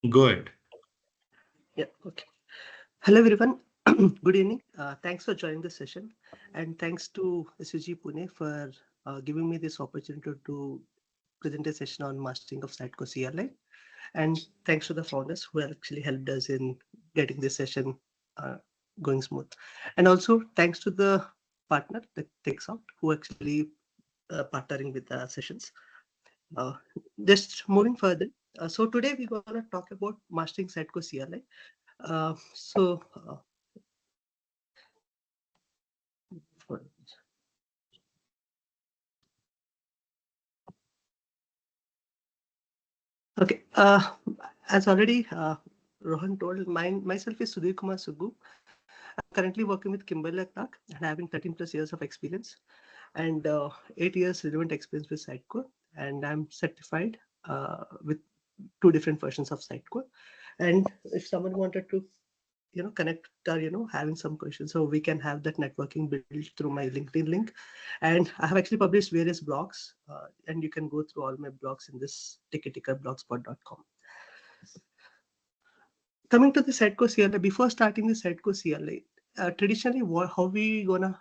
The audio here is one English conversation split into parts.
Good. Yeah, okay. Hello, everyone. Good evening. Thanks for joining the session. And thanks to SUG Pune for giving me this opportunity to present a session on mastering of Sitecore CLI. And thanks to the founders who actually helped us in getting this session uh, going smooth. And also thanks to the partner, the TechSoft, who actually partnering with the sessions. Uh, just moving further. So today we're going to talk about mastering Sitecore CLI. Uh, so, uh, okay. As already Rohan told, myself is Sudheer Kumar Suggu. I'm currently working with Kimberly Clark and having 13 plus years of experience and 8 years relevant experience with Sitecore. And I'm certified with two different versions of Sitecore. And if someone wanted to connect or having some questions, so we can have that networking built through my LinkedIn link. And I have actually published various blogs, and you can go through all my blogs in this ticketickerblogspot.com. Coming to the Sitecore CLI, before starting the Sitecore CLI, traditionally how we gonna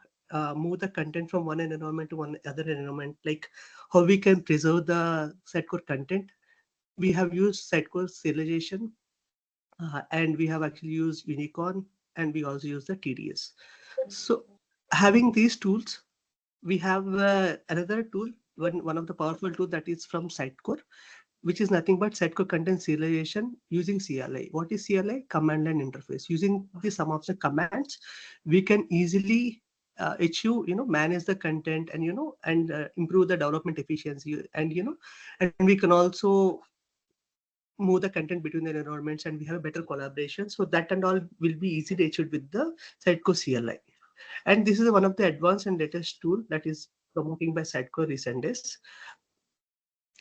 move the content from one environment to one other environment, like how we can preserve the Sitecore content. We have used Sitecore serialization, and we have actually used Unicorn, and we also use the TDS. So having these tools, we have another tool, one of the powerful tool that is from Sitecore, which is nothing but Sitecore Content Serialization using CLI. What is CLI? Command line interface. Using the some of the commands, we can easily achieve, manage the content and, improve the development efficiency. And, and we can also move the content between the environments, and we have a better collaboration. So that and all will be easily achieved with the Sitecore CLI. And this is one of the advanced and latest tool that is promoting by Sitecore recent days.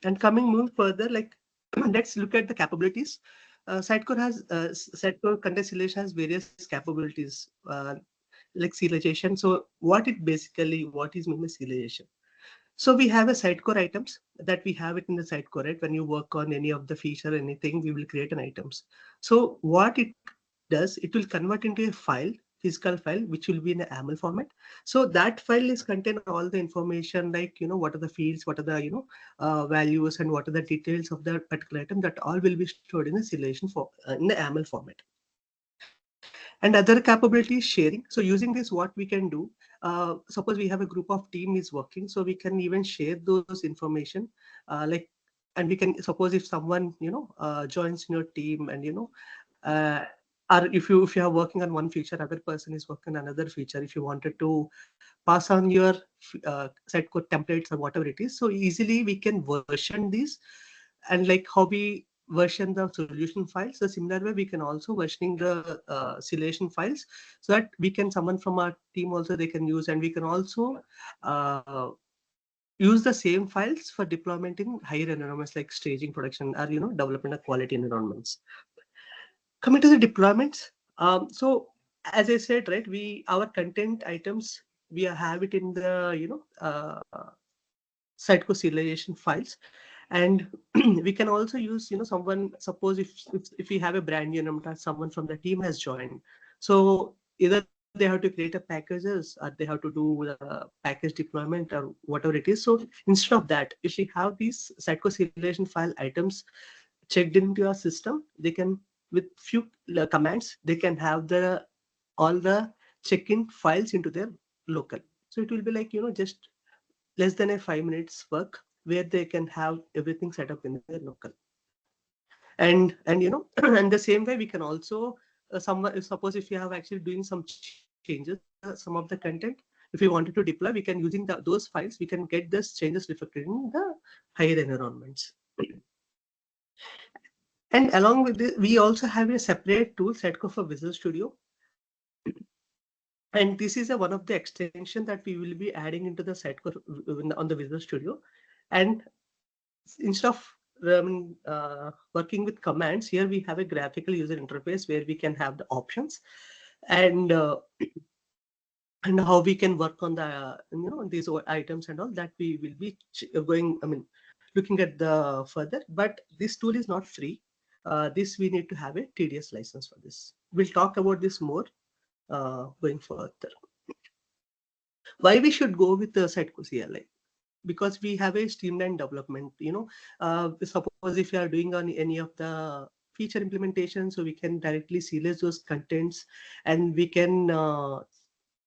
And coming move further, like let's look at the capabilities. Sitecore Content Serialization has various capabilities, like serialization. So what is mean by serialization? So we have a Sitecore items that we have it in the Sitecore, right? When you work on any of the feature, anything, we will create an items. So what it does, it will convert into a file, physical file, which will be in a YAML format. So that file is contain all the information, like, what are the fields, what are the, values, and what are the details of that particular item. That all will be stored in a serialization for in the YAML format. And other capabilities sharing. So using this, what we can do, suppose we have a group of team is working, so we can even share those information, like, and we can suppose if someone joins in your team, and uh, or if you are working on one feature, other person is working on another feature, if you wanted to pass on your set code templates or whatever it is, so easily we can version these. And like how we version the solution files, the similar way we can also versioning the simulation files, so that we can, someone from our team also they can use, and we can also uh, use the same files for deployment in higher environments like staging, production, or development of quality environments. Coming to the deployments, so as I said, right, we our content items, we have it in the Sitecore serialization files. And we can also use, someone, suppose if we have a brand new environment, someone from the team has joined, so either they have to create a packages, or they have to do the package deployment or whatever it is. So instead of that, if we have these Sitecore serialization file items checked into your system, they can, with few commands, they can have the all the check-in files into their local. So it will be like, just less than a 5 minutes work, where they can have everything set up in their local. And and the same way we can also, someone, suppose if you have actually doing some changes in some of the content, if we wanted to deploy, we can, using those files, we can get those changes reflected in the higher environments. And along with this, we also have a separate tool, Sitecore for Visual Studio. And this is one of the extension that we will be adding into the Sitecore on the Visual Studio. And instead of working with commands, here we have a graphical user interface where we can have the options, and and how we can work on the these items and all that, we will be going, looking at the further. But this tool is not free. this we need to have a TDS license for this. We'll talk about this more going further. Why we should go with the Sitecore CLI? Because we have a streamlined development. Suppose if you are doing on any of the feature implementation, so we can directly serialize those contents, and we can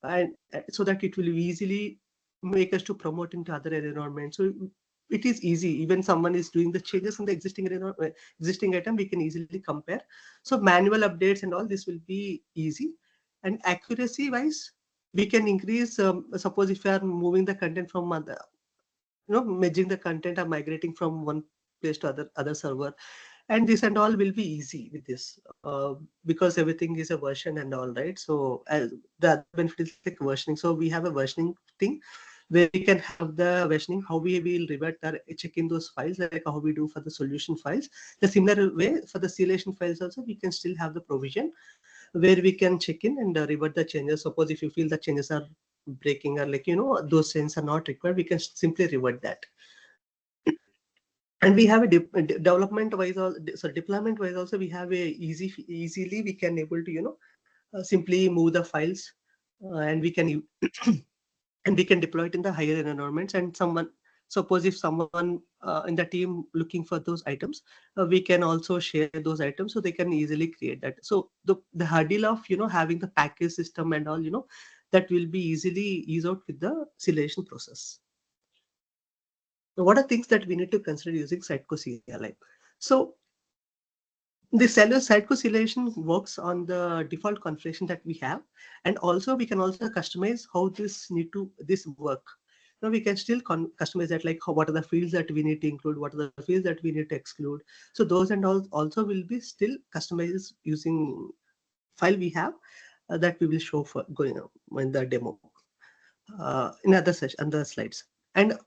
and so that it will easily make us to promote into other environments. So it is easy. Even someone is doing the changes in the existing item, we can easily compare. So manual updates and all this will be easy. And accuracy wise, we can increase. Suppose if you are moving the content from other, merging the content or migrating from one place to other server, and this and all will be easy with this because everything is a version and all, right? So the other benefit is like versioning. So we have a versioning thing where we can have the versioning, how we will revert or check in those files, like how we do for the solution files. The similar way for the simulation files also, we can still have the provision where we can check in and revert the changes. Suppose if you feel the changes are breaking or those changes are not required, we can simply revert that. And we have a development wise, so deployment wise also, we have a easily we can able to simply move the files, and we can and we can deploy it in the higher environments. And suppose if someone in the team looking for those items, we can also share those items so they can easily create that. So the hurdle of having the package system and all, that will be easily ease out with the simulation process. So what are things that we need to consider using Sitecore CLI? So the Sitecore Serialization works on the default configuration that we have, and also we can also customize how this work. Now we can still customize that, like what are the fields that we need to include, what are the fields that we need to exclude. So those and all also will be still customized using file we have that we will show for going on in the demo in other slides. And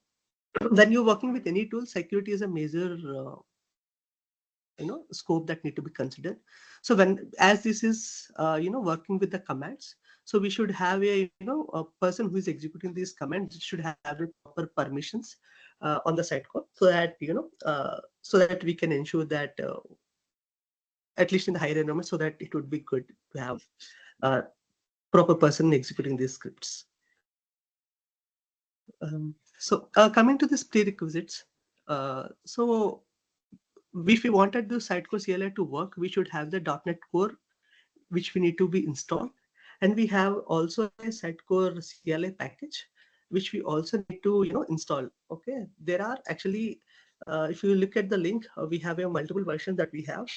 when you're working with any tool, security is a major scope that need to be considered. So as this is working with the commands, so we should have a person who is executing these commands should have the proper permissions on the Sitecore, so that so that we can ensure that at least in the higher environment, so that it would be good to have a proper person executing these scripts. So coming to this prerequisites, so if we wanted the Sitecore CLI to work, we should have the .NET Core, which we need to be installed. And we have also a Sitecore CLI package, which we also need to install. Okay, there are actually, if you look at the link, we have a multiple version that we have.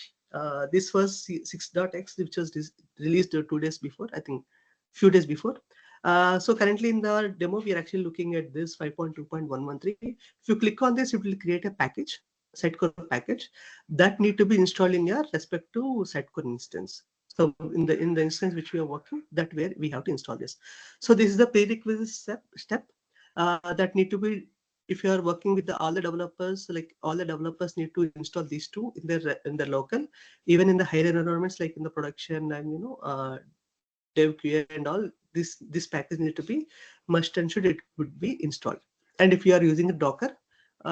This was 6.x, which was released 2 days before, I think, few days before. So currently in the demo, we are actually looking at this 5.2.113. If you click on this, it will create a package, Sitecore package, that need to be installed in your respective Sitecore instance. So in the instance which we are working, that where we have to install this. So this is the prerequisite step that need to be. If you are working with all the developers, like all the developers need to install these two in their local, even in the higher environments like in the production and dev QA and all. This package need to be must and should it would be installed. And if you are using a Docker,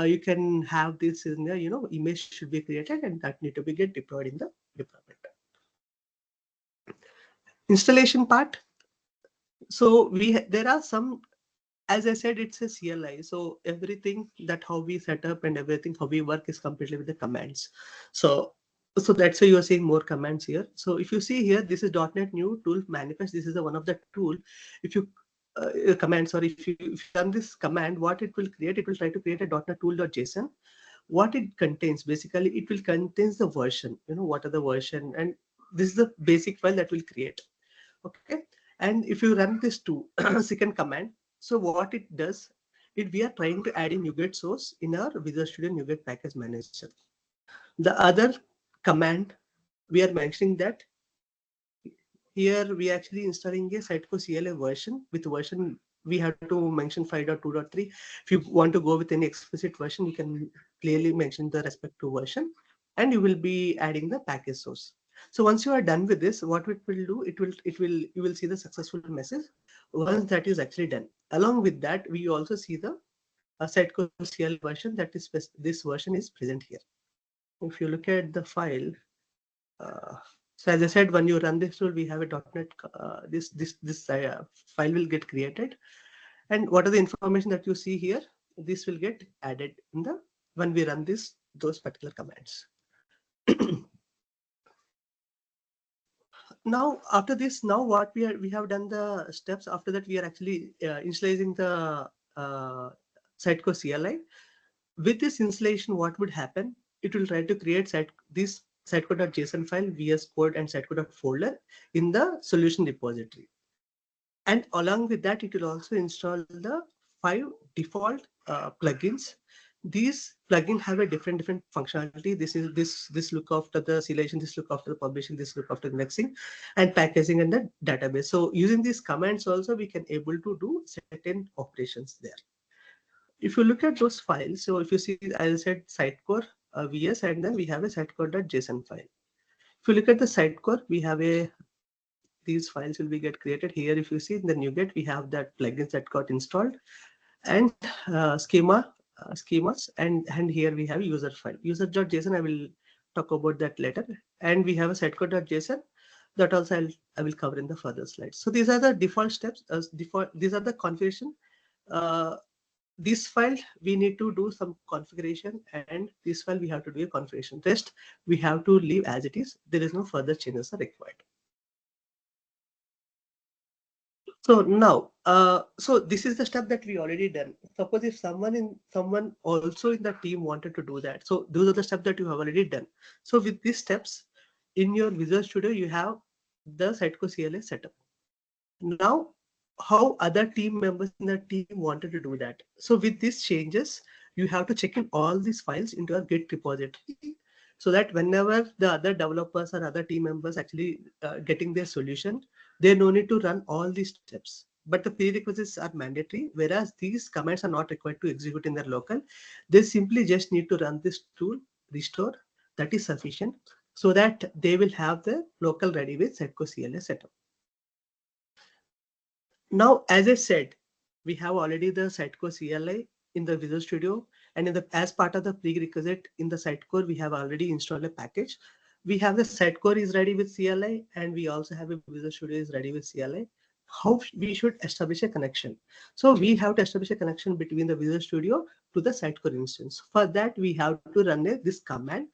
you can have this in the image should be created, and that need to be get deployed in the deployment. Installation part. So there are some, as I said, it's a CLI. So everything that how we set up and everything how we work is completely with the commands. So that's why you are seeing more commands here. So if you see here, this is .NET new tool manifest. This is the one of the tool. If you commands, or if you run this command, what it will create, it will try to create a .NET tool.json. What it contains, basically, it will contains the version. What are the version, and this is the basic file that will create. Okay, and if you run this to second command, so what it does, we are trying to add a NuGet source in our Visual Studio NuGet package manager. The other command we are mentioning that here we actually installing a Sitecore CLI version. With version we have to mention 5.2.3. If you want to go with any explicit version, you can clearly mention the respective version, and you will be adding the package source. So once you are done with this, what it will do, you will see the successful message once that is actually done. Along with that, we also see the Sitecore CLI version, that is this version is present here. If you look at the file, So as I said, when you run this tool, we have a .NET. This file will get created, and what are the information that you see here? This will get added in the when we run those particular commands. Now after this, now what we have done the steps. After that, we are actually initializing the Sitecore CLI. With this installation, what would happen? It will try to create this sitecore.json file, VS Code, and sitecore.folder in the solution repository. And along with that, it will also install the 5 default plugins. These plugins have a different functionality. This look after the serialization, this look after the publishing, this look after the indexing, and packaging and the database. So using these commands also, we can able to do certain operations there. If you look at those files, so if you see, as I said, Sitecore VS, and then we have a sitecore.json file. If you look at the Sitecore, we have these files will be get created here. If you see in the NuGet, we have that plugins that got installed, and schemas, and here we have user file, user.json. I will talk about that later. And we have a sitecore.json that also I will cover in the further slides. So these are the default steps. These are the configuration. This file we need to do some configuration, and this file we have to do a configuration. Rest we have to leave as it is. There is no further changes are required. So now, so this is the step that we already done. Suppose if someone also in the team wanted to do that. So those are the steps that you have already done. So with these steps in your Visual Studio, you have the Sitecore CLI setup. Now, how other team members in the team wanted to do that. So with these changes, you have to check in all these files into a Git repository, so that whenever the other developers or other team members actually getting their solution, they no need to run all these steps. But the prerequisites are mandatory, whereas these commands are not required to execute in their local. They simply just need to run this tool restore. That is sufficient, so that they will have the local ready with Sitecore CLI setup. Now, as I said, we have already the Sitecore CLI in the Visual Studio, and as part of the prerequisite in the Sitecore, we have already installed a package. We have the Sitecore is ready with CLI, and we also have a Visual Studio is ready with CLI. How we should establish a connection? So we have to establish a connection between the Visual Studio to the Sitecore instance. For that, we have to run this command.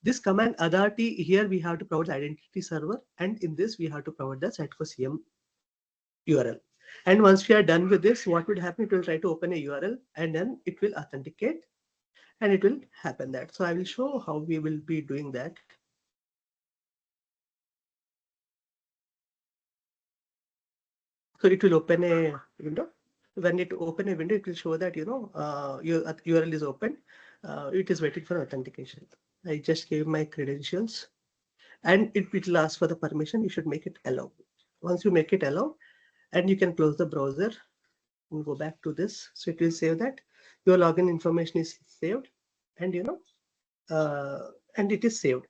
This command authority here we have to provide the identity server, and in this we have to provide the Sitecore CM URL. And once we are done with this, what would happen? It will try to open a URL, and then it will authenticate, and it will happen that. So I will show how we will be doing that. So it will open a window. When it open a window, it will show that your URL is open. It is waiting for authentication. I just gave my credentials, and it will ask for the permission. You should make it allow. Once you make it allow, and you can close the browser and go back to this. So it will say that your login information is saved, and and it is saved.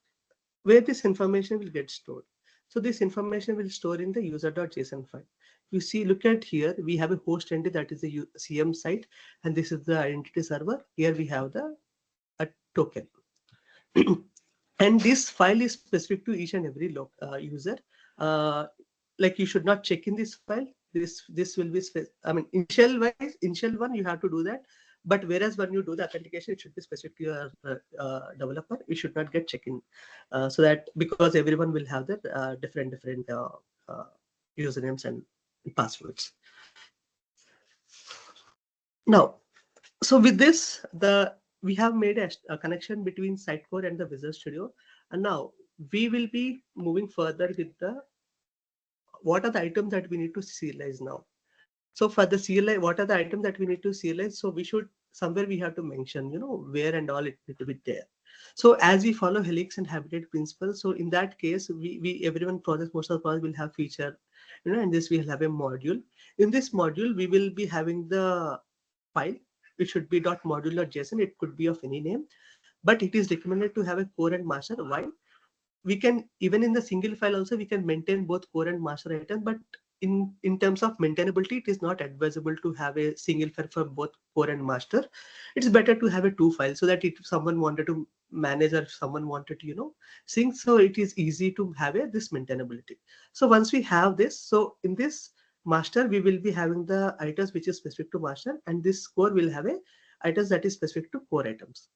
Where this information will get stored. So this information will store in the user.json file. You see, look at here, we have a host entity that is the CM site, and this is the identity server. Here we have a token. And this file is specific to each and every user. Like you should not check in this file. This will be, I mean, initial one you have to do that. But whereas when you do the authentication, it should be specific to your developer. We should not get check-in, so that because everyone will have their different usernames and passwords. Now, so with this, we have made a connection between Sitecore and the Visual Studio, and now we will be moving further with what are the items that we need to serialize now. So for the CLI, what are the items that we need to serialize? So we should somewhere we have to mention, where and all it will be there. So as we follow Helix and Habitat principles, so in that case, everyone project, most of the projects will have feature, and this will have a module. In this module, we will be having the file. It should be .module.json. It could be of any name, but it is recommended to have a core and master. Why? We can, even in the single file also, we can maintain both core and master items, but in terms of maintainability, it is not advisable to have a single file for both core and master. It's better to have a two file, so that if someone wanted to manage, or if someone wanted to, sync, so it is easy to have this maintainability. So once we have this, so in this master, we will be having the items which is specific to master, and this core will have a items that is specific to core items.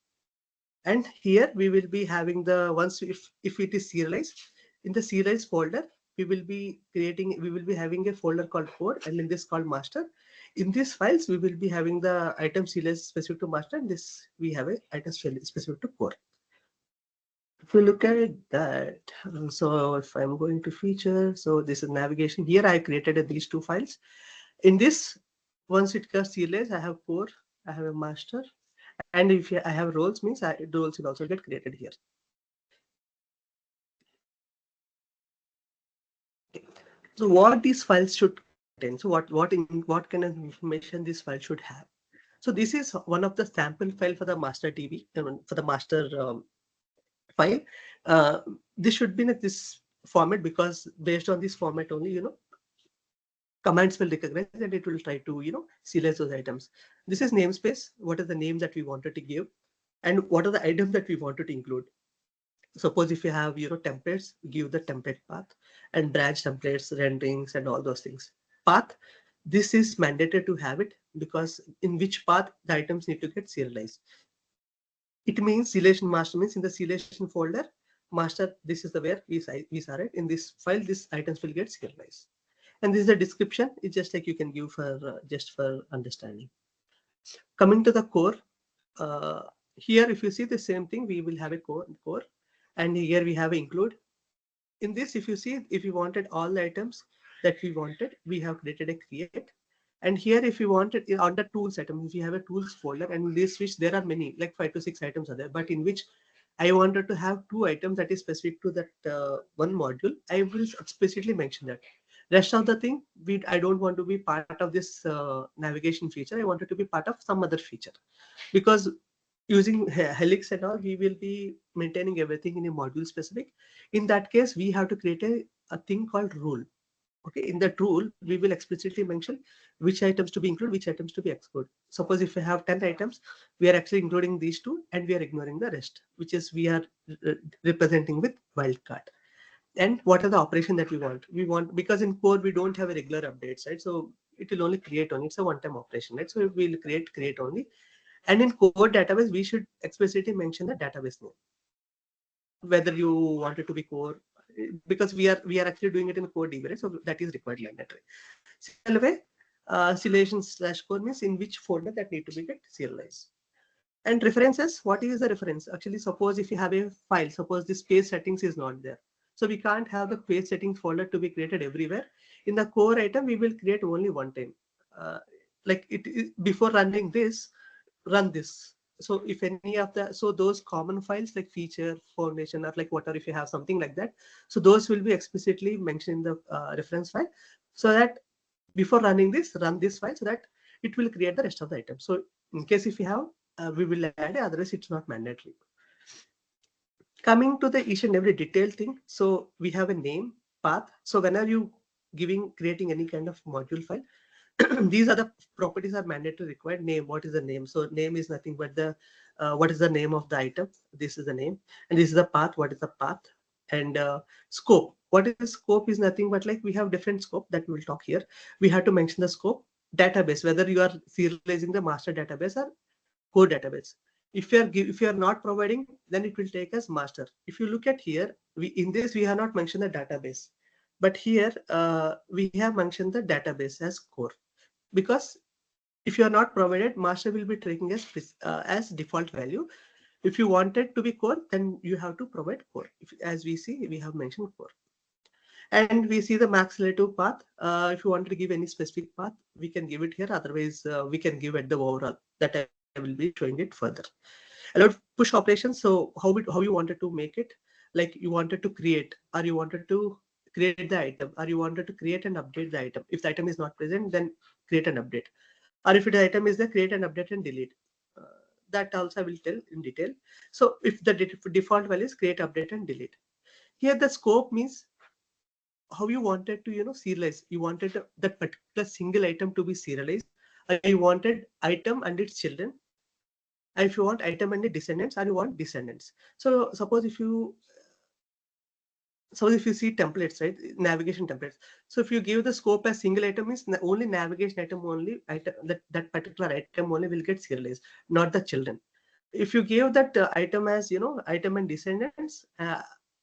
And here we will be having the once if it is serialized, in the serialized folder, we will be having a folder called core, and in this called master. In these files, we will be having the item serialized specific to master, and this we have a item specific to core. If we look at that, so if I'm going to feature, so this is navigation. Here I created these two files. In this, once it gets serialized, I have core, I have a master, and if I have roles, means roles will also get created here. So what these files should contain? So what kind of information this file should have? So this is one of the sample file for the master TV, for the master file. Uh, this should be in this format, because based on this format only, commands will recognize and it will try to, serialize those items. This is namespace. What is the name that we wanted to give, and what are the items that we wanted to include? Suppose if you have, templates, give the template path, and branch templates, renderings, and all those things. Path, this is mandated to have it, because in which path the items need to get serialized. It means serialization master means in the serialization folder, master, this is the where we saw it. In this file, these items will get serialized. And this is the description. It's just like you can give for just for understanding. Coming to the core, uh, here if you see the same thing, we will have a core, and here we have include. In this, if you see, if you wanted all the items that we wanted, we have created a create. And here, if you wanted under tools item, if you have a tools folder, and in this which there are many, like 5 to 6 items are there, but in which I wanted to have 2 items that is specific to that one module, I will explicitly mention that. Rest of the thing, I don't want to be part of this navigation feature. I wanted to be part of some other feature, because using Helix and all, we will be maintaining everything in a module specific. In that case, we have to create a thing called rule. Okay, in that rule, we will explicitly mention which items to be included, which items to be excluded. Suppose if we have 10 items, we are actually including these 2, and we are ignoring the rest, which is we are representing with wildcard. And what are the operation that we want? We want, because in core we don't have a regular updates, right? So it will only create only. It's a one-time operation, right? So we'll create only. And in core database, we should explicitly mention the database name, whether you want it to be core, because we are actually doing it in core DB, right? So that is required mandatory. Similar way, serialization/core means in which folder that need to be get serialized. And references, what is the reference? Actually, suppose if you have a file, suppose this page settings is not there. So we can't have the page settings folder to be created everywhere. In the core item, we will create only one time. Like before running this, run this. So if any of the, so those common files like feature, foundation, or like whatever, if you have something like that, so those will be explicitly mentioned in the reference file, so that before running this, run this file, so that it will create the rest of the items. So in case if you have, we will add, otherwise it's not mandatory. Coming to the each and every detailed thing, so we have a name, path. So whenever you creating any kind of module file, these are the properties are mandatory required. Name, what is the name? So name is nothing but the what is the name of the item? This is the name, and this is the path. What is the path? And scope. What is scope is nothing but like we have different scope that we will talk here. We have to mention the scope. Database, whether you are serializing the master database or core database. If you are not providing, then it will take as master. If you look at here, in this we have not mentioned the database, but here we have mentioned the database as core, because if you are not provided, master will be taking as default value. If you want it to be core, then you have to provide core. As we see, we have mentioned core. And we see the max relative path. If you want to give any specific path, we can give it here. Otherwise, we can give it the overall, that I will be showing it further. Allowed push operations. So how you wanted to make it, like you wanted to create, or you wanted to create the item, or you wanted to create and update the item. If the item is not present, then create and update. Or if the item is there, create and update and delete. Uh, that also I will tell in detail. So if the default value is create, update, and delete. Here the scope means how you wanted to serialize. You wanted that particular single item to be serialized, or you wanted item and its children, if you want item and descendants, or you want descendants. So suppose if you see templates, right, navigation templates. So if you give the scope as single item, means only navigation item only, item that particular item only will get serialized, not the children. If you give that item as item and descendants,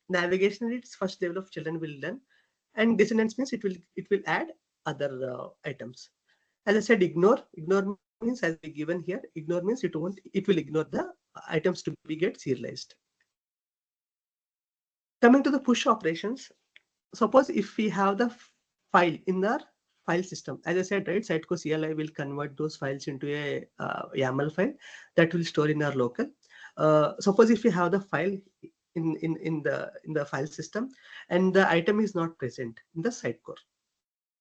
navigation its first level of children will done, and descendants means it will add other items. As I said, ignore means, as we given here, ignore means it will ignore the items to be get serialized. Coming to the push operations, suppose if we have the file in our file system, as I said, right, Sitecore CLI will convert those files into a YAML file that will store in our local. Suppose if we have the file in the file system, and the item is not present in the Sitecore.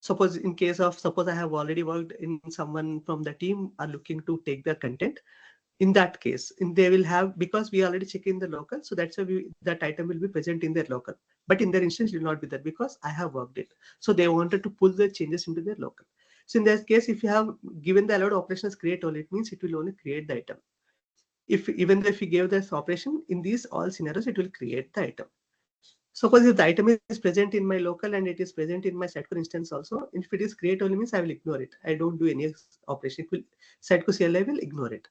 Suppose I have already worked in, someone from the team are looking to take the content. In that case, they will have, because we already check in the local, so that's why that item will be present in their local, but in their instance it will not be there because I have worked it. So they wanted to pull the changes into their local. So in that case, if you have given the allowed operation as create only, it means it will only create the item. If even if you gave this operation in these all scenarios, it will create the item. Suppose if the item is present in my local and it is present in my Sitecore instance also, if it is create only means I will ignore it. I don't do any operation. It will, Sitecore CLI will ignore it.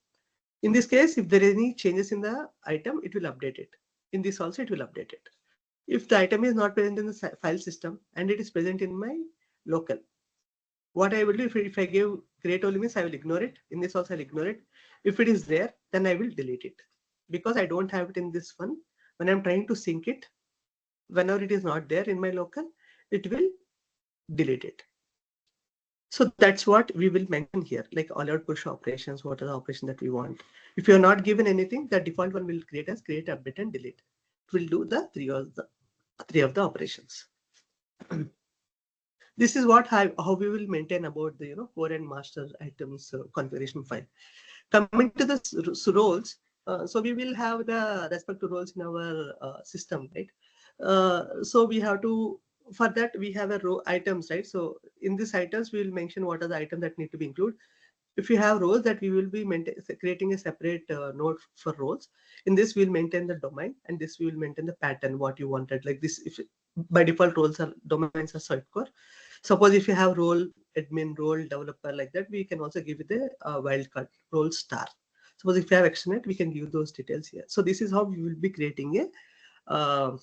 In this case, if there are any changes in the item, it will update it. In this also, it will update it. If the item is not present in the file system and it is present in my local, what I will do, if I give create only means I will ignore it. In this also, I'll ignore it. If it is there, then I will delete it because I don't have it in this one. When I'm trying to sync it, whenever it is not there in my local, it will delete it. So that's what we will mention here, like allowed push operations. What are the operations that we want? If you're not given anything, the default one will create as create, update, and delete. It will do the three of the operations. This is how we will maintain about the core and master items configuration file. Coming to the roles, so we will have the respective roles in our system, right? So we have to, for that we have a row items, right? So in these items we will mention what are the items that need to be included. If you have roles, that we will be creating a separate node for roles. In this we'll maintain the domain, and this we will maintain the pattern what you wanted. Like this, if by default roles are domains are Sitecore. Suppose if you have role admin, role developer, like that, we can also give it a wildcard role star. Suppose if you have external, we can give those details here. So this is how we will be creating a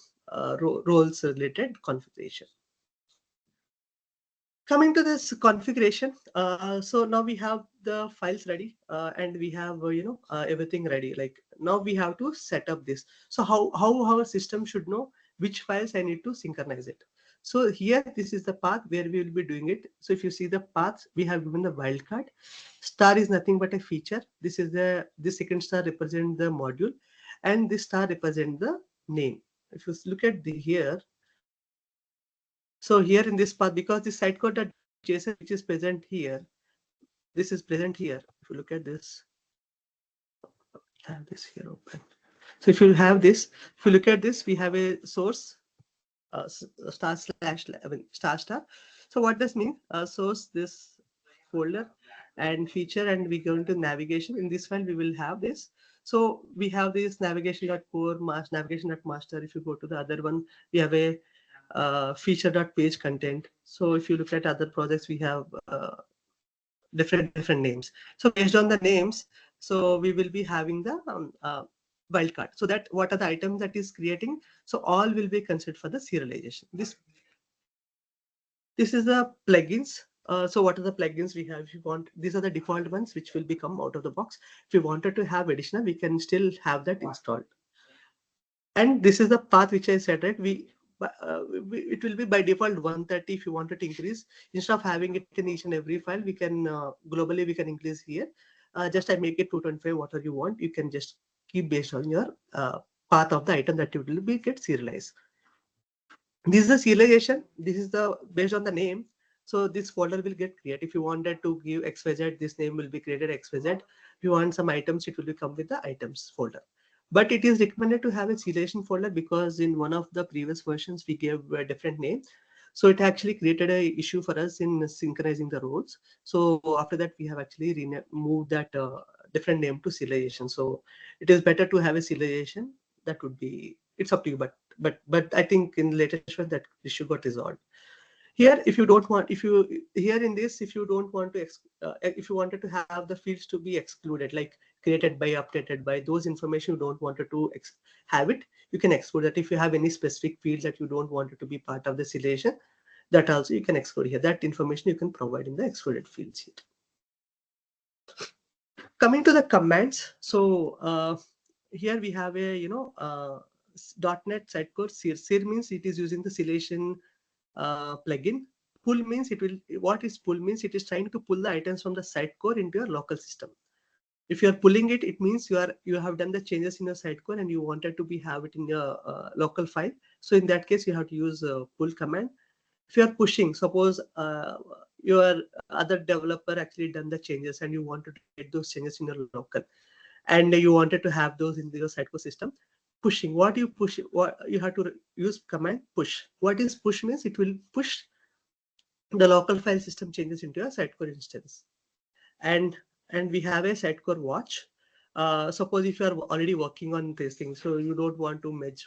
roles related configuration. Coming to this configuration, so now we have the files ready and we have everything ready. Like now we have to set up this. So how our system should know which files I need to synchronize it. So here this is the path where we will be doing it. So if you see the paths, we have given the wildcard. Star is nothing but a feature. This second star represent the module, and this star represent the name. If you look at here. So here in this path, because this sitecode.json which is present here, this is present here. If you look at this, I have this here open. So if you have this, if you look at this, we have a source star slash star star. So what does mean? Source this folder and feature, and we go into navigation. In this file, we will have this. So we have this navigation.core navigation.master. If you go to the other one, we have a feature.page content. So if you look at other projects, we have different names. So based on the names, so we will be having the wildcard. So that what are the items that is creating? So all will be considered for the serialization. This is the plugins. So what are the plugins we have? If you want, these are the default ones which will become out of the box. If you wanted to have additional, we can still have that installed. And this is the path which I said, right? It will be by default 130. If you wanted to increase, instead of having it in each and every file, we can globally we can increase here. Just I make it 225, whatever you want. You can just keep based on your path of the item that you will be get serialized. This is the serialization. This is the based on the name. So this folder will get created. If you wanted to give XYZ, this name will be created XYZ. If you want some items, it will come with the items folder. But it is recommended to have a serialization folder because in one of the previous versions we gave a different name. So it actually created a issue for us in synchronizing the roles. So after that we have actually removed that different name to serialization. So it is better to have a serialization. That would be, it's up to you, but I think in the latest one that issue got resolved. Here, if you don't want, if you here in this, if you don't want to, if you wanted to have the fields to be excluded, like created by, updated by, those information you don't wanted to have it, you can exclude that. If you have any specific fields that you don't want it to be part of the serialization, that also you can exclude here. That information you can provide in the excluded fields here. Coming to the commands, so here we have a .NET Sitecore Sear. Sear means it is using the serialization plugin. Pull means it will, what is pull means it is trying to pull the items from the Sitecore into your local system. If you are pulling it, it means you have done the changes in your Sitecore and you wanted to have it in your local file. So in that case, you have to use pull command. If you are pushing, suppose your other developer actually done the changes and you wanted to get those changes in your local, and you wanted to have those in your Sitecore system. Pushing, what you push, what you have to use command push. What is push means it will push the local file system changes into a Sitecore instance. And we have a Sitecore watch. Suppose if you are already working on this thing, so you don't want to merge,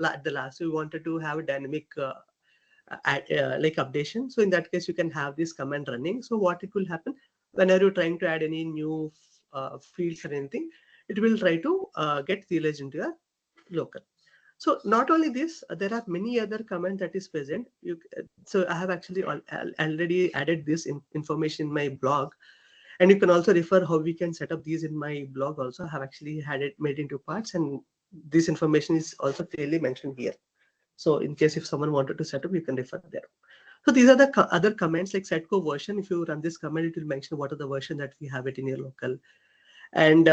at the last, so you wanted to have a dynamic like updation. So in that case, you can have this command running. So what it will happen whenever you're trying to add any new fields or anything, it will try to get serialized into your local. So not only this, there are many other commands that is present. So I have actually already added this information in my blog, and you can also refer how we can set up these in my blog. Also, I have actually had it made into parts, and this information is also clearly mentioned here. So in case if someone wanted to set up, you can refer there. So these are the other commands like Sitecore version. If you run this command, it will mention what are the version that we have it in your local. And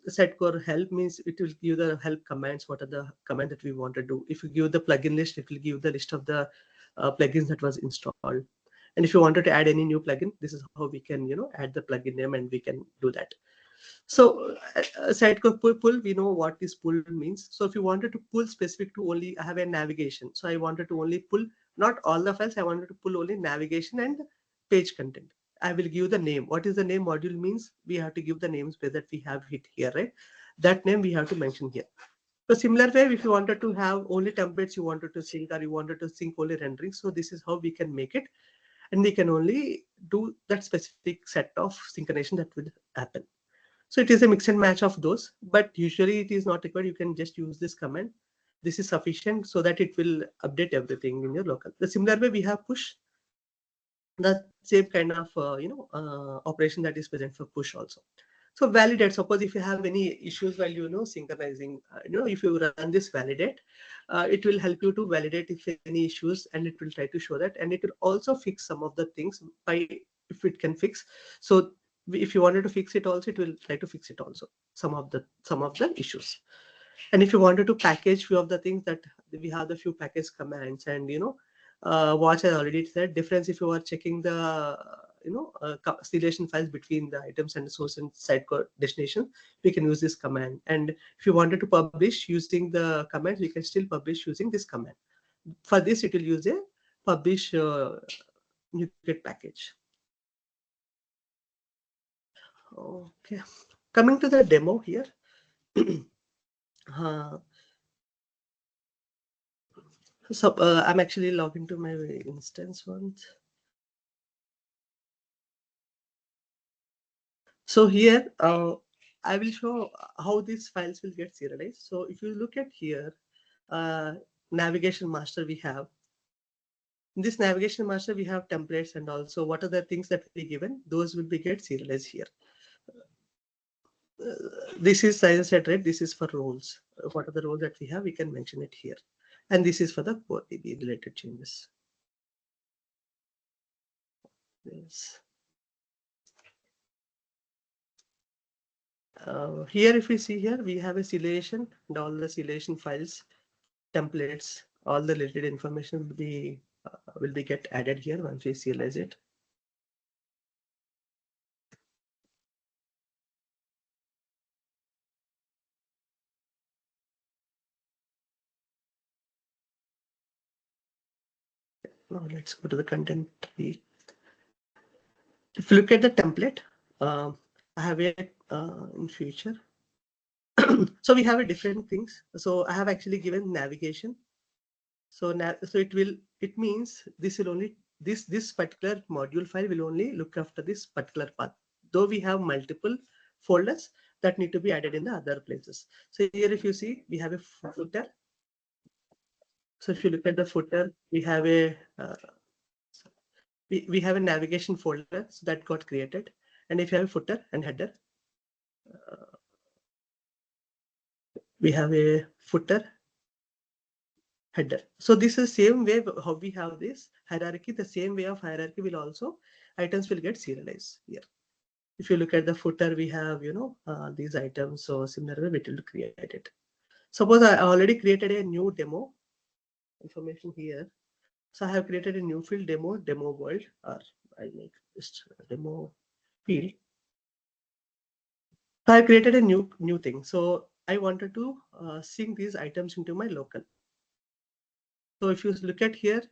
Sitecore help means it will give the help commands. What are the command that we want to do? If you give the plugin list, it will give the list of the plugins that was installed. And if you wanted to add any new plugin, this is how we can add the plugin name, and we can do that. So Sitecore pull, we know what this pull means. So if you wanted to pull specific to only, I have a navigation. So I wanted to only pull not all the files. I wanted to pull only navigation and page content. I will give the name. What is the name module means? We have to give the namespace that we have it here, right? That name we have to mention here. So similar way, if you wanted to have only templates you wanted to sync, or you wanted to sync only rendering, so this is how we can make it. And we can only do that specific set of synchronization that will happen. So it is a mix and match of those, but usually it is not required. You can just use this command. This is sufficient so that it will update everything in your local. The similar way we have push, the same kind of operation that is present for push also. So validate, suppose if you have any issues while synchronizing, if you run this validate, it will help you to validate if any issues, and it will try to show that, and it will also fix some of the things by, if it can fix. So if you wanted to fix it also, it will try to fix it also, some of the issues. And if you wanted to package few of the things, that we have the few package commands, and watch, I already said difference. If you are checking the serialization files between the items and the source and Sitecore destination, we can use this command. And if you wanted to publish using the command, we can still publish using this command. For this, it will use a publish NuGet package. Okay, coming to the demo here. So I'm actually logging to my instance once. So here I will show how these files will get serialized. So if you look at here, navigation master, we have in this navigation master, we have templates, and also what are the things that we given, those will be get serialized here. This is, as I said, right, this is for roles. What are the roles that we have, we can mention it here. And this is for the core DB related changes. Yes. Here, if we see here, we have a serialization, and all the serialization files, templates, all the related information will be get added here once we serialize it. Now let's go to the content tree. If you look at the template, I I have a in future. So we have a different things. So I have actually given navigation. So it means this will only this particular module file will only look after this particular path. Though we have multiple folders that need to be added in the other places. So here, if you see, we have a footer. So if you look at the footer, we have a we have a navigation folder that got created, and if you have a footer and header, we have a footer header. So this is same way how we have this hierarchy. The same way of hierarchy will also items will get serialized here. If you look at the footer, we have these items. So similar way we will create it. Suppose I already created a new demo information here. So I have created a new field demo world, or I make just demo field. So I created a new thing. So I wanted to sync these items into my local. So if you look at here,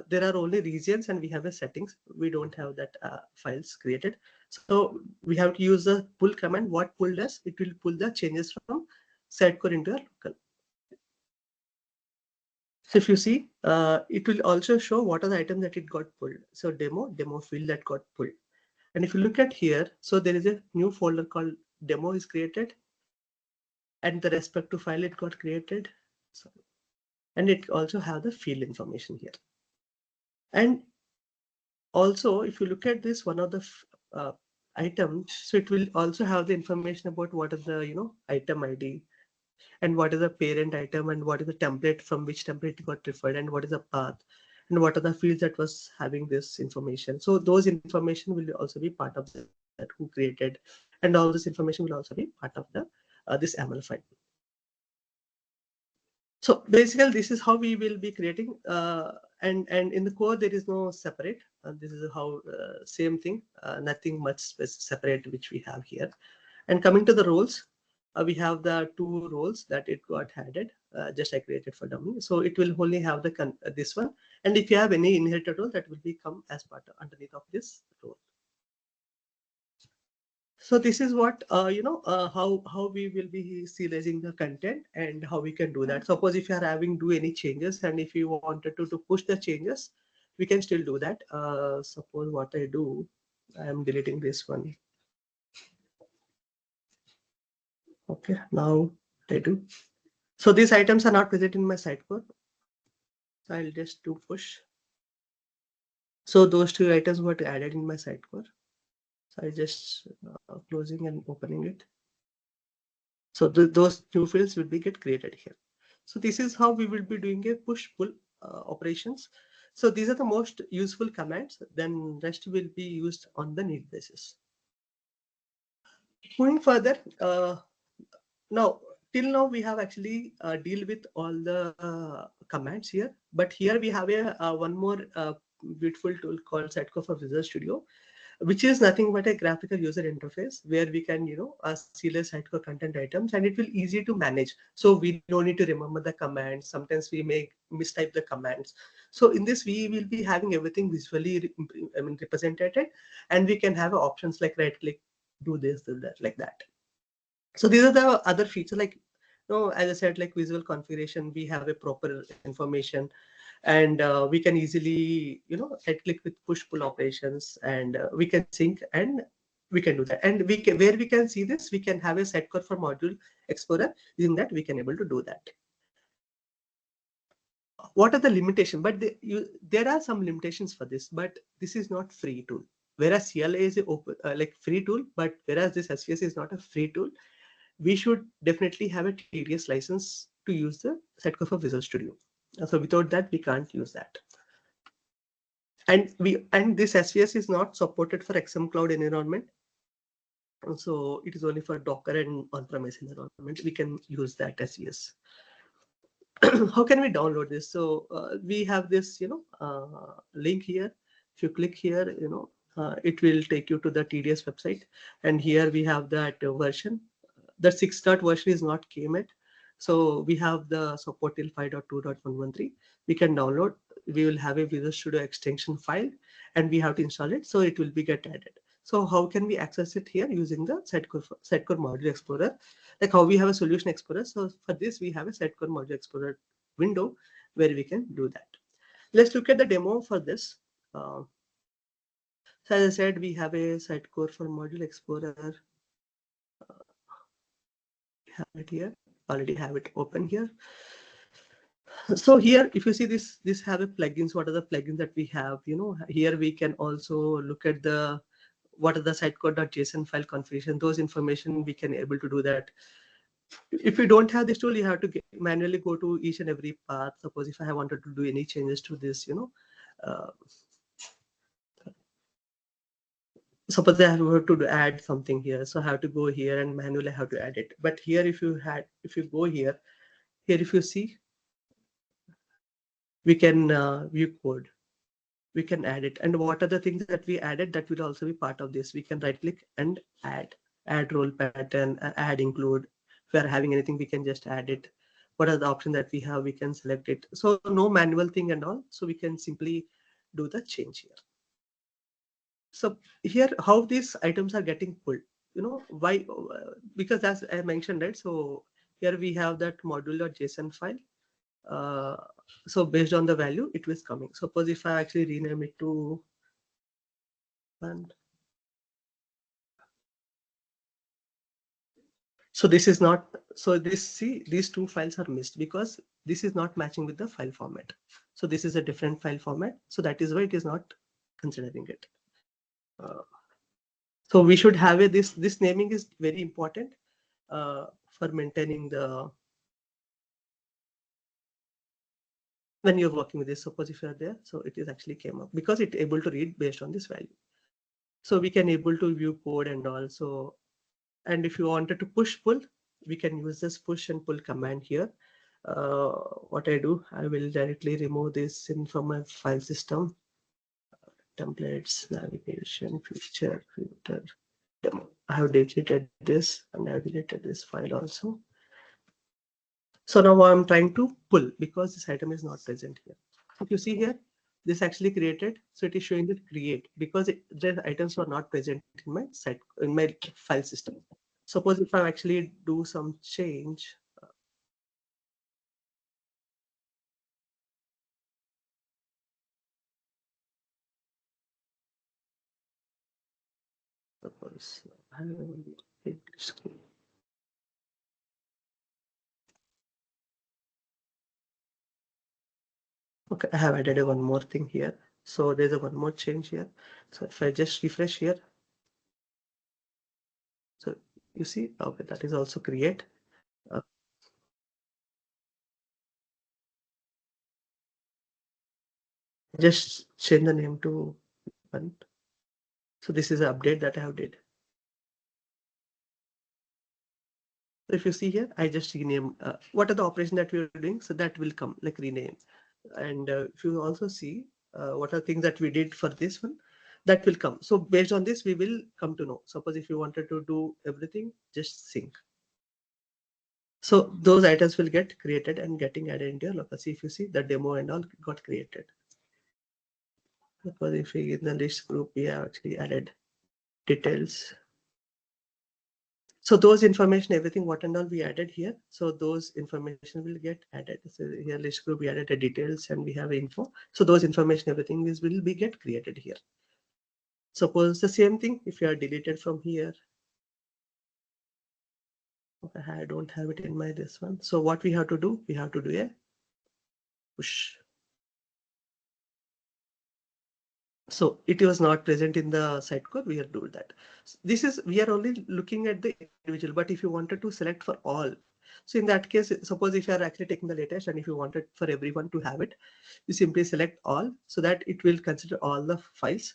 there are only regions and we have a settings. We don't have that files created. So we have to use the pull command. What pull does? It will pull the changes from Sitecore into our local. So if you see, it will also show what are the items that it got pulled. So demo field that got pulled. And if you look at here, so there is a new folder called demo is created, and the respective file it got created. So, and it also have the field information here. And also, if you look at this, one of the items, so it will also have the information about what is the item ID, and what is the parent item, and what is the template, from which template it got referred, and what is the path, and what are the fields that was having this information. So those information will also be part of that who created, and all this information will also be part of the this YAML file. So basically, this is how we will be creating, and in the core there is no separate. This is how same thing, nothing much separate which we have here. And coming to the roles, we have the two roles that it got added. Just I created for dummy, so it will only have the this one. And if you have any inherited role, that will become as part of, underneath of this role. So this is what how we will be serializing the content and how we can do that. Suppose if you are having do any changes, and if you wanted to push the changes, we can still do that. Suppose what I do, I am deleting this one. Okay, now I do. So these items are not present in my Sitecore. So I'll just do push. So those two items got added in my Sitecore. So I just closing and opening it. So those new fields will be get created here. So this is how we will be doing a push-pull operations. So these are the most useful commands. Then rest will be used on the need basis. Moving further, now till now we have actually deal with all the commands here. But here we have a one more beautiful tool called Sitecore for Visual Studio, which is nothing but a graphical user interface where we can, serialize Sitecore content items, and it will easy to manage. So we don't need to remember the commands. Sometimes we may mistype the commands. So in this, we will be having everything visually, represented, and we can have options like right click, do this, do that, like that. So these are the other features, like, as I said, like visual configuration, we have a proper information, and we can easily, right click with push pull operations, and we can sync, and we can do that. And we can, where we can see this, we can have a Sitecore for module explorer. Using that, we can able to do that. What are the limitations? But there are some limitations for this, but this is not free tool. Whereas CLI is a open, like free tool, but whereas this SVS is not a free tool, we should definitely have a TDS license to use the Sitecore for Visual Studio. So without that, we can't use that. And this SVS is not supported for XM Cloud environment. So it is only for Docker and on-premise environment. We can use that SVS. How can we download this? So we have this, link here. If you click here, it will take you to the TDS website. And here we have that version. The 6.0 version is not came yet. So we have the support till 5.2.113. We can download. We will have a Visual Studio extension file, and we have to install it. So it will be get added. So how can we access it here using the Sitecore Module Explorer? Like how we have a Solution Explorer. So for this, we have a Sitecore Module Explorer window where we can do that. Let's look at the demo for this. So as I said, we have a Sitecore for Module Explorer. Have it here. Already have it open here. So here, if you see this have a plugins. What are the plugins that we have? Here we can also look at what are the sitecore.json file configuration. Those information we can able to do that. If you don't have this tool, you have to manually go to each and every path. Suppose if I wanted to do any changes to this, suppose I have to add something here, so I have to go here and manually have to add it. But here, if you go here, if you see, we can view code. We can add it. And what are the things that we added that will also be part of this? We can right click and add role pattern, add include. If we are having anything, we can just add it. What are the options that we have? We can select it. So no manual thing and all. So we can simply do the change here. So here, how these items are getting pulled, why? Because as I mentioned, right? So here we have that module.json file. So based on the value, it was coming. Suppose if I actually rename it to one. So this is not, so these two files are missed because this is not matching with the file format. So this is a different file format. So that is why it is not considering it. So we should have this naming is very important for maintaining when you're working with this. Suppose if you're there, so it is actually came up because it's able to read based on this value. So we can able to view code and also, and if you wanted to push pull, we can use this push and pull command here. What I do, I will directly remove this from my file system. Templates, navigation, feature, filter, demo. I have deleted this and I have deleted this file also. So now I'm trying to pull because this item is not present here. If you see here, this actually created, so it is showing the create because the items were not present in my file system. Suppose if I actually do some change, suppose okay, I have added one more thing here. So there's one more change here. So if I just refresh here, so you see, okay, that is also create. Just change the name to one. So this is an update that I have did. So if you see here, I just rename what are the operation that we are doing. So that will come like rename. And if you also see what are things that we did for this one, that will come. So based on this, we will come to know. Suppose if you wanted to do everything, just sync. So those items will get created and getting added into your local. See if you see the demo and all got created. Because if we in the list group, we have actually added details. So those information, everything what and all we added here. So those information will get added. So here list group, we added the details and we have info. So those information, everything will be get created here. Suppose the same thing if you are deleted from here. Okay, I don't have it in my this one. So what we have to do, we have to do a push. So it was not present in the Sitecore. We are doing that. We are only looking at the individual, but if you wanted to select for all, so in that case, suppose if you are actually taking the latest and if you wanted for everyone to have it, you simply select all so that it will consider all the files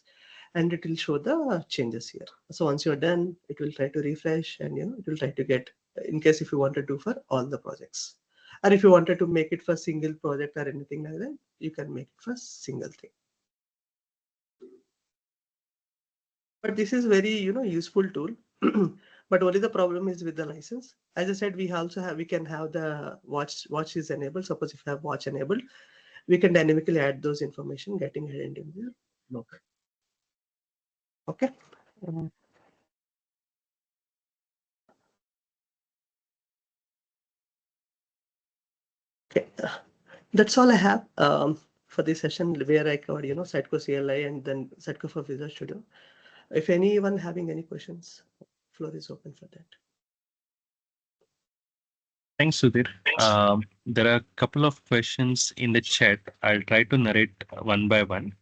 and it will show the changes here. So once you're done, it will try to refresh and it will try to get in case if you want to do for all the projects. Or if you wanted to make it for single project or anything like that, you can make it for single thing. But this is very useful tool. But only the problem is with the license. As I said, we can have the watch is enabled. Suppose if you have watch enabled, we can dynamically add those information getting added in there. Okay. Okay, that's all I have for this session where I covered, Sitecore CLI and then Sitecore for Visual Studio. If anyone having any questions, floor is open for that. Thanks, Sudhir. There are a couple of questions in the chat. I'll try to narrate one by one.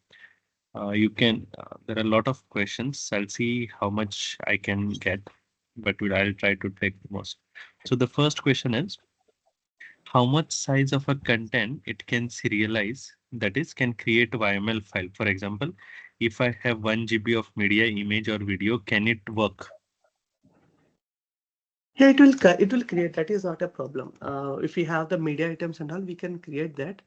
There are a lot of questions. I'll see how much I can get, but I'll try to take the most. So the first question is, how much size of a content it can serialize, that is, can create a YML file. For example, if I have 1 GB of media, image or video, can it work? Yeah, it will create. That is not a problem. If we have the media items and all, we can create that.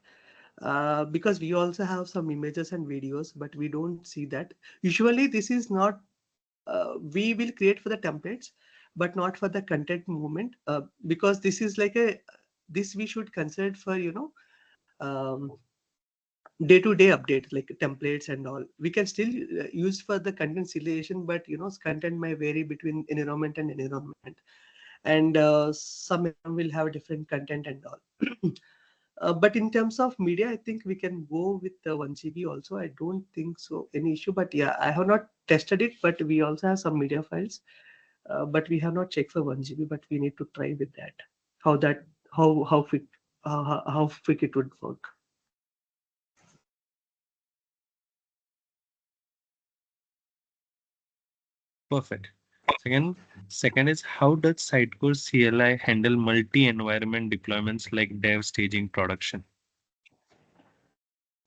Because we also have some images and videos, but we don't see that. Usually, this is not. We will create for the templates, but not for the content movement. Because this is like this we should consider for um, day-to-day update like templates and all. We can still use for the content serialization, but content may vary between environment and environment, and some will have different content and all. But in terms of media, I think we can go with the 1 GB also. I don't think so any issue. But yeah, I have not tested it, but we also have some media files. But we have not checked for 1 GB, but we need to try with that. How quick how quick it would work. Perfect. Second is, how does Sitecore CLI handle multi-environment deployments like dev, staging, production?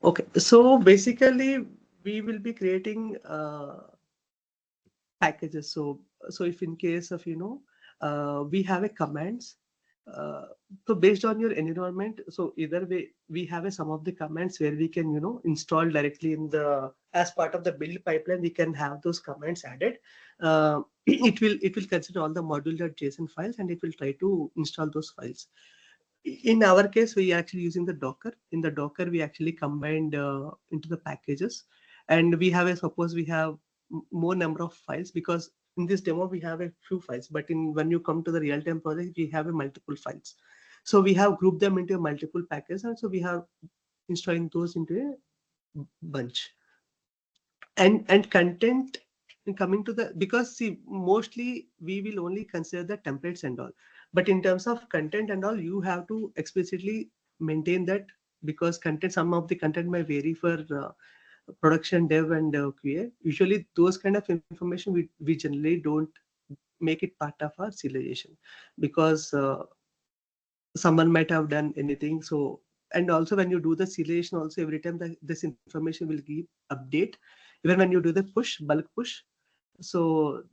Okay, so basically we will be creating packages. So if in case of we have a commands. Uh, so based on your environment, so either way we have some of the commands where we can install directly in the as part of the build pipeline. We can have those commands added. It will consider all the module.json files and it will try to install those files. In our case, we actually using the Docker. In the Docker, we actually combined into the packages, and we have suppose we have more number of files, because in this demo we have a few files, but when you come to the real-time project, we have a multiple files. So we have grouped them into a multiple packages, and so we have installing those into a bunch. And content coming to the, because see, mostly we will only consider the templates and all, but in terms of content and all, you have to explicitly maintain that, because content, some of the content may vary for production, dev and QA. Usually those kind of information we generally don't make it part of our serialization, because someone might have done anything. So, and also when you do the serialization also, every time that this information will give update, even when you do the push, bulk push. So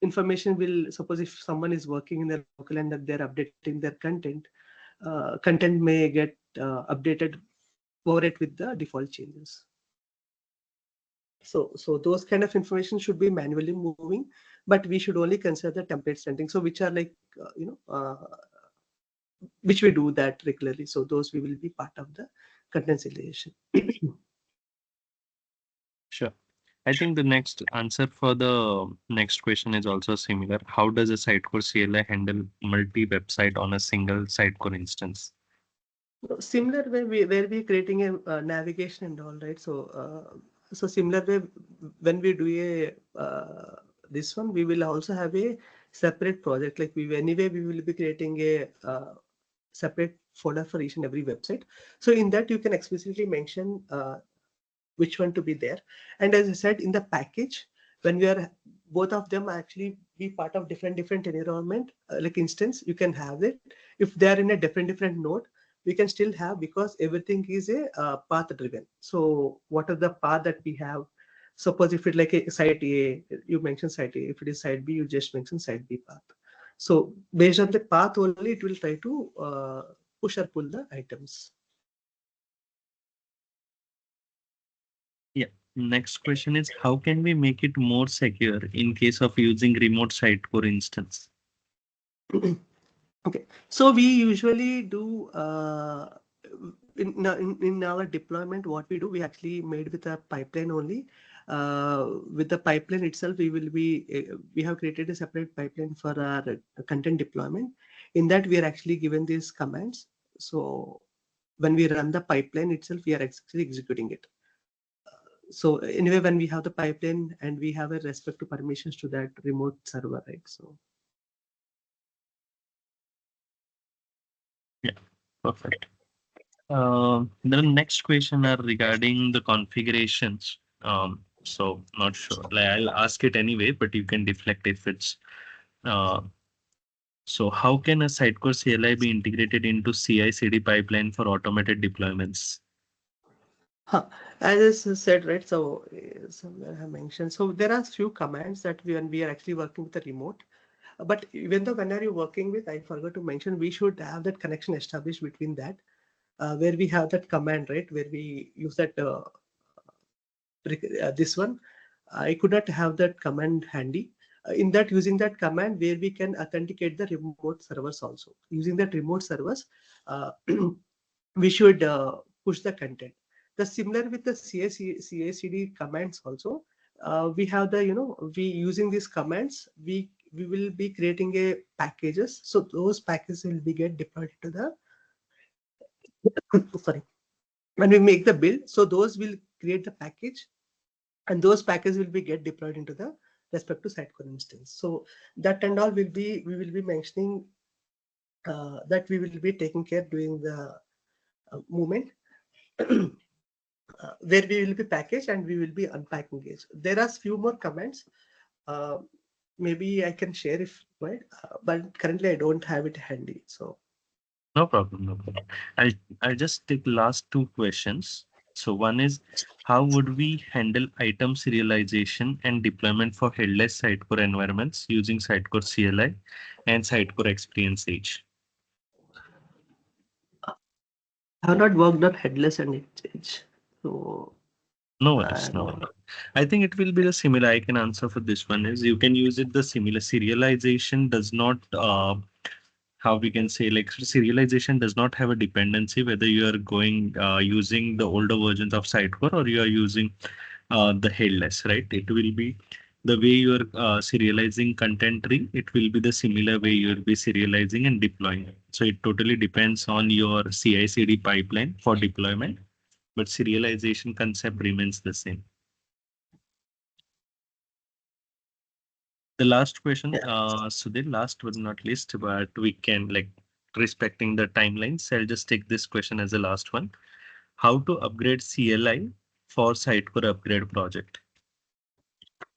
information will, suppose if someone is working in their local and that they're updating their content, content may get updated over it with the default changes. So those kind of information should be manually moving, but we should only consider the template sending. So which are like, which we do that regularly. So those we will be part of the content serialization. Sure. I think the next answer for the next question is also similar. How does a Sitecore CLI handle multi-website on a single Sitecore instance? Similar way, where we creating a navigation and all, right? So similar way, when we do a this one, we will also have a separate project. Like anyway we will be creating a separate folder for each and every website. So in that you can explicitly mention which one to be there. And as I said, in the package, when we are both of them actually be part of different environment, like instance, you can have it. If they are in a different node, we can still have, because everything is a path driven. So what are the path that we have? Suppose if it like a site A, you mention site A. If it is site B, you just mention site B path. So based on the path only, it will try to push or pull the items. Yeah. Next question is, how can we make it more secure in case of using remote Sitecore instance? Okay, so we usually do in our deployment, what we do, we actually made with a pipeline only. With the pipeline itself, we have created a separate pipeline for our content deployment. In that, we are actually given these commands. So when we run the pipeline itself, we are actually executing it. So anyway, when we have the pipeline and we have a respect to permissions to that remote server, right? So Yeah, perfect. The next question are regarding the configurations. So not sure. Like I'll ask it anyway, but you can deflect if it's. Uh, so how can a Sitecore CLI be integrated into CI/CD pipeline for automated deployments? huh. As I said, right? So somewhere I have mentioned. So there are few commands that when we are actually working with the remote. But even though when are you working with, I forgot to mention, we should have that connection established between that, where we have that command, right? Where we use that this one. I could not have that command handy. In that, using that command where we can authenticate the remote servers also. Using that remote servers, uh, we should push the content. The similar with the CI/CD commands also. We have the we using these commands we will be creating a packages. So those packages will be get deployed to the sorry, when we make the build. So those will create the package, and those packages will be get deployed into the respective Sitecore instance. So that and all will be we will be mentioning that we will be taking care during the movement where we will be packaged and we will be unpacking it. There are few more comments. Uh, Maybe I can share if right, but currently I don't have it handy. So No problem, no problem. I'll I'll just take last two questions. So one is how would we handle item serialization and deployment for headless Sitecore environments using Sitecore CLI and Sitecore Experience Age? I have not worked on headless and exchange. So No worries, no and worries. I think it will be the similar. I can answer for this one is you can use it the similar serialization does not how we can say like serialization does not have a dependency whether you are going using the older versions of Sitecore or you are using the headless, right? It will be the way you are serializing content tree. It will be the similar way you will be serializing and deploying. So it totally depends on your CI/CD pipeline for deployment, but serialization concept remains the same. The last question, yeah. so the last but not least, but we can like respecting the timelines. I'll just take this question as the last one. How to upgrade CLI for Sitecore upgrade project?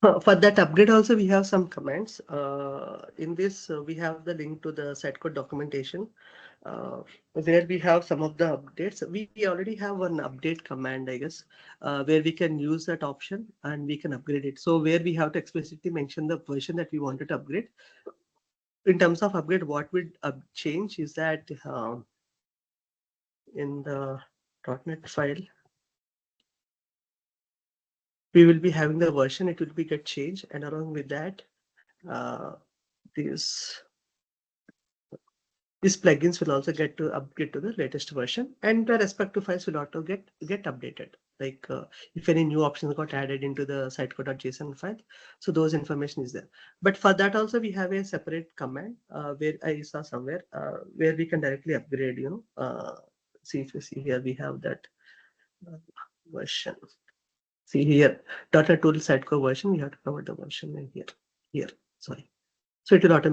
For that upgrade also we have some commands. In this we have the link to the site code documentation where we have some of the updates. We already have one update command, I guess, where we can use that option and we can upgrade it. So where we have to explicitly mention the version that we wanted to upgrade. In terms of upgrade, what would change is that in the .NET file, we will be having the version, it will be get changed, and along with that, uh, this these plugins will also get to upgrade to the latest version, and the respective files will auto get updated. Like if any new options got added into the sitecode.json file, so those information is there. But for that also we have a separate command where I saw somewhere where we can directly upgrade. See if you see here we have that uh, version. See here, .NET Tool Sitecore version. We have to cover the version in here. Here, sorry. So it will automatically